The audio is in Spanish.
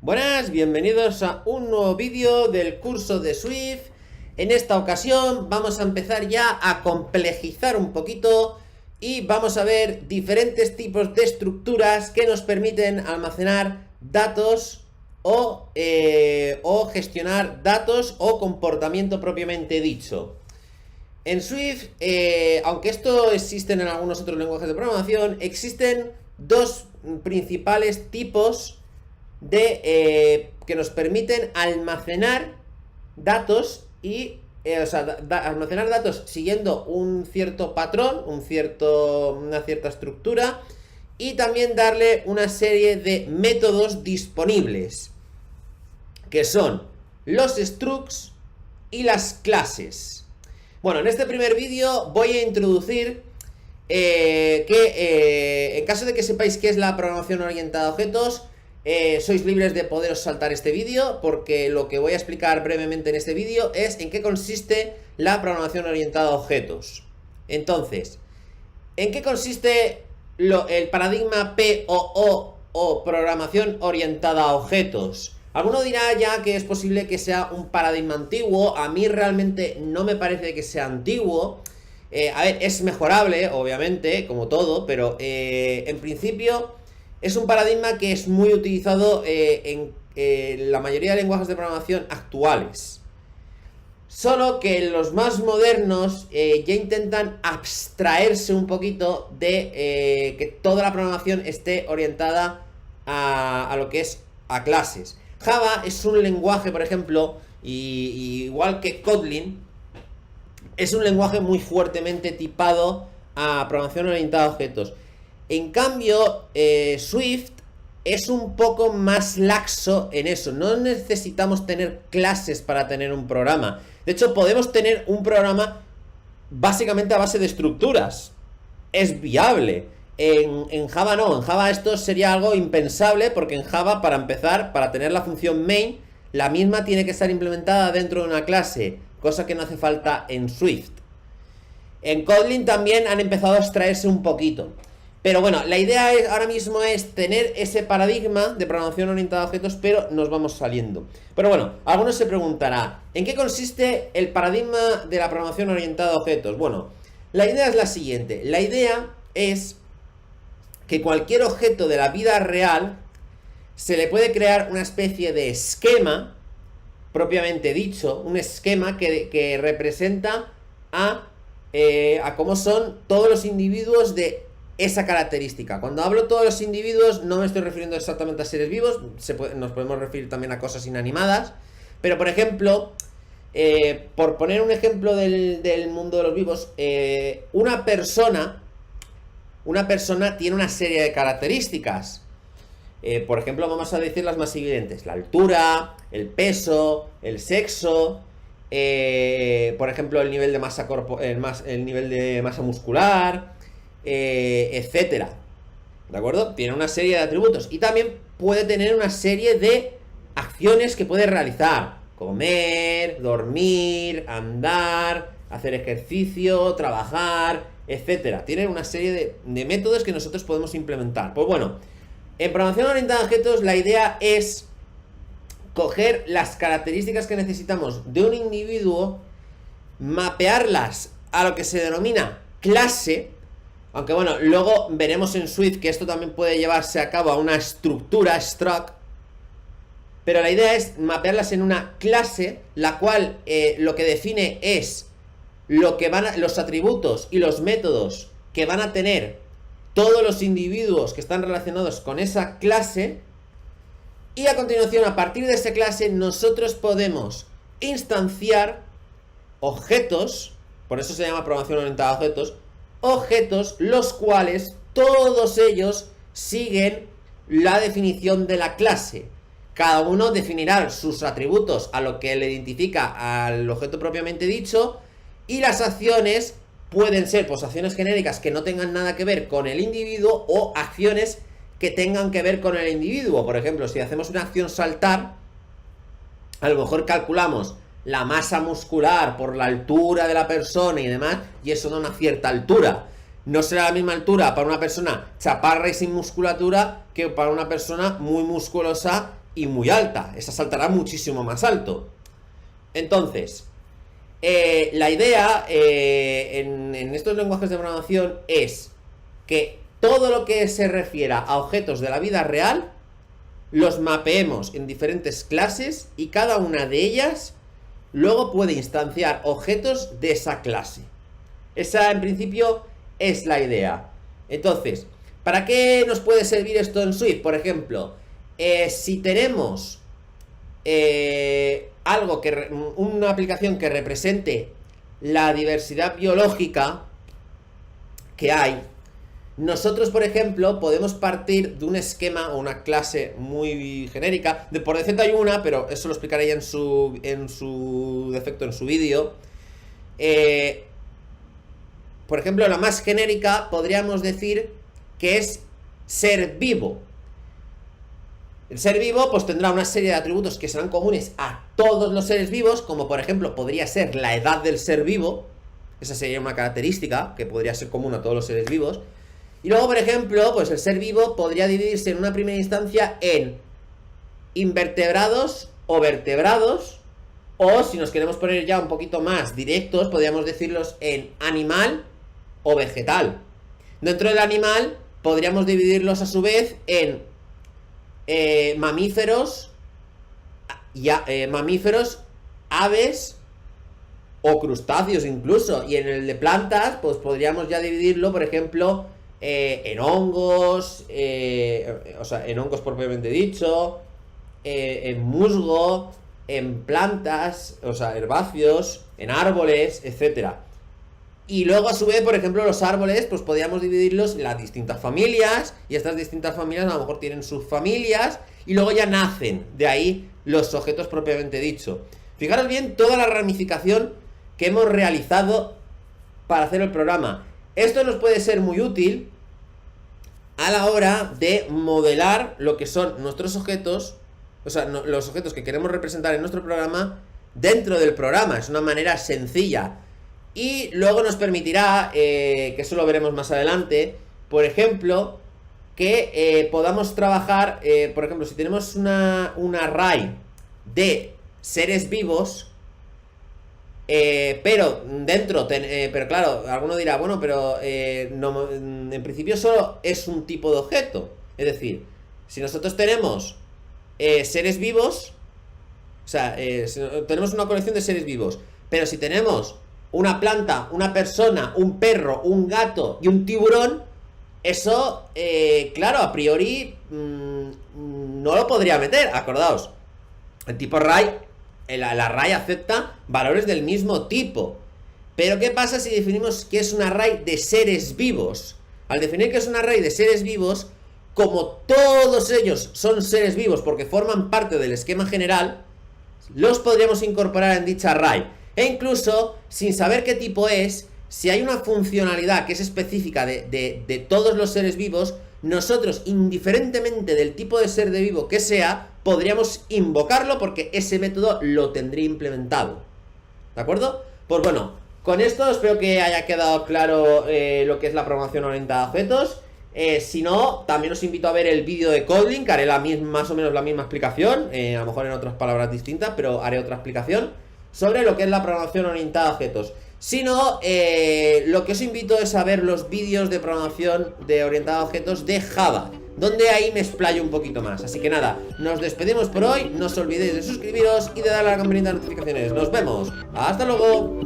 Buenas, bienvenidos a un nuevo vídeo del curso de Swift. En esta ocasión vamos a empezar ya a complejizar un poquito y vamos a ver diferentes tipos de estructuras que nos permiten almacenar datos o gestionar datos o comportamiento propiamente dicho. En Swift, aunque esto existe en algunos otros lenguajes de programación, existen dos principales tipos que nos permiten almacenar datos y almacenar datos siguiendo un cierto patrón, una cierta estructura, y también darle una serie de métodos disponibles, que son los structs y las clases. Bueno, en este primer vídeo voy a introducir en caso de que sepáis qué es la programación orientada a objetos, sois libres de poderos saltar este vídeo, porque lo que voy a explicar brevemente en este vídeo es en qué consiste la programación orientada a objetos. Entonces, ¿en qué consiste el paradigma POO o programación orientada a objetos? Alguno dirá ya que es posible que sea un paradigma antiguo. A mí realmente no me parece que sea antiguo. A ver, es mejorable, obviamente, como todo, pero en principio es un paradigma que es muy utilizado en la mayoría de lenguajes de programación actuales. Solo que los más modernos ya intentan abstraerse un poquito de que toda la programación esté orientada a lo que es a clases. Java es un lenguaje, por ejemplo, igual que Kotlin, es un lenguaje muy fuertemente tipado a programación orientada a objetos. En cambio, Swift es un poco más laxo en eso. No necesitamos tener clases para tener un programa. De hecho, podemos tener un programa básicamente a base de estructuras. Es viable. En Java no. En Java esto sería algo impensable, porque en Java, para empezar, para tener la función main, la misma tiene que estar implementada dentro de una clase, cosa que no hace falta en Swift. En Kotlin también han empezado a extraerse un poquito. Pero bueno, la idea ahora mismo es tener ese paradigma de programación orientada a objetos, pero nos vamos saliendo. Pero bueno, algunos se preguntará, ¿en qué consiste el paradigma de la programación orientada a objetos? Bueno, la idea es la siguiente. La idea es que cualquier objeto de la vida real se le puede crear una especie de esquema, propiamente dicho, un esquema que representa a cómo son todos los individuos de esa característica. Cuando hablo todos los individuos, no me estoy refiriendo exactamente a seres vivos, nos podemos referir también a cosas inanimadas, pero por ejemplo, por poner un ejemplo del mundo de los vivos, una persona tiene una serie de características. Por ejemplo, vamos a decir las más evidentes: la altura, el peso, el sexo, por ejemplo, el nivel de masa el nivel de masa muscular, etcétera. ¿De acuerdo? Tiene una serie de atributos y también puede tener una serie de acciones que puede realizar: comer, dormir, andar, hacer ejercicio, trabajar, etcétera. Tiene una serie de métodos que nosotros podemos implementar. Pues bueno, en programación orientada a objetos la idea es coger las características que necesitamos de un individuo, mapearlas a lo que se denomina clase. Aunque bueno, luego veremos en Swift que esto también puede llevarse a cabo a una estructura, struct. Pero la idea es mapearlas en una clase, la cual lo que define es los atributos y los métodos que van a tener todos los individuos que están relacionados con esa clase. Y a continuación, a partir de esa clase, nosotros podemos instanciar objetos, por eso se llama programación orientada a objetos, los cuales todos ellos siguen la definición de la clase. Cada uno definirá sus atributos a lo que le identifica al objeto propiamente dicho, y las acciones pueden ser pues acciones genéricas que no tengan nada que ver con el individuo, o acciones que tengan que ver con el individuo. Por ejemplo, si hacemos una acción saltar, a lo mejor calculamos la masa muscular por la altura de la persona y demás, y eso da una cierta altura. No será la misma altura para una persona chaparra y sin musculatura que para una persona muy musculosa y muy alta. Esa saltará muchísimo más alto. Entonces, la idea en estos lenguajes de programación es que todo lo que se refiera a objetos de la vida real los mapeemos en diferentes clases y cada una de ellas luego puede instanciar objetos de esa clase. Esa en principio es la idea. Entonces, ¿para qué nos puede servir esto en Swift? Por ejemplo, si tenemos una aplicación que represente la diversidad biológica que hay, nosotros, por ejemplo, podemos partir de un esquema o una clase muy genérica. Por defecto hay una, pero eso lo explicaré ya en su defecto en su vídeo. Por ejemplo, la más genérica podríamos decir que es ser vivo. El ser vivo pues tendrá una serie de atributos que serán comunes a todos los seres vivos, como por ejemplo podría ser la edad del ser vivo. Esa sería una característica que podría ser común a todos los seres vivos. Y luego, por ejemplo, pues el ser vivo podría dividirse en una primera instancia en invertebrados o vertebrados, o si nos queremos poner ya un poquito más directos, podríamos decirlos en animal o vegetal. Dentro del animal podríamos dividirlos a su vez en mamíferos, aves o crustáceos incluso. Y en el de plantas pues podríamos ya dividirlo, por ejemplo, en hongos, o sea, en hongos propiamente dicho, en musgo, en plantas, o sea, herbáceos, en árboles, etcétera. Y luego a su vez, por ejemplo, los árboles, pues podríamos dividirlos en las distintas familias, y estas distintas familias a lo mejor tienen sus familias, y luego ya nacen de ahí los objetos propiamente dicho. Fijaros bien toda la ramificación que hemos realizado para hacer el programa. Esto nos puede ser muy útil a la hora de modelar lo que son nuestros objetos, o sea, los objetos que queremos representar en nuestro programa dentro del programa. Es una manera sencilla. Y luego nos permitirá, que eso lo veremos más adelante, por ejemplo, que podamos trabajar, por ejemplo, si tenemos un array de seres vivos, pero dentro, pero claro, alguno dirá, bueno, pero no, en principio solo es un tipo de objeto. Es decir, si nosotros tenemos seres vivos, o sea, si tenemos una colección de seres vivos, pero si tenemos una planta, una persona, un perro, un gato y un tiburón, eso, claro, a priori no lo podría meter. Acordaos, el tipo array, el array acepta valores del mismo tipo. Pero ¿qué pasa si definimos que es un array de seres vivos? Al definir que es un array de seres vivos, como todos ellos son seres vivos porque forman parte del esquema general, los podríamos incorporar en dicha array. E incluso, sin saber qué tipo es, si hay una funcionalidad que es específica de todos los seres vivos, nosotros, indiferentemente del tipo de ser de vivo que sea, podríamos invocarlo porque ese método lo tendría implementado. ¿De acuerdo? Pues bueno, con esto espero que haya quedado claro lo que es la programación orientada a objetos. Si no, también os invito a ver el vídeo de Kotlin, que haré más o menos la misma explicación, a lo mejor en otras palabras distintas, pero haré otra explicación sobre lo que es la programación orientada a objetos. Si no, lo que os invito es a ver los vídeos de programación orientada a objetos de Java, donde ahí me explayo un poquito más. Así que nada, nos despedimos por hoy. No os olvidéis de suscribiros y de darle a la campanita de notificaciones. Nos vemos, hasta luego.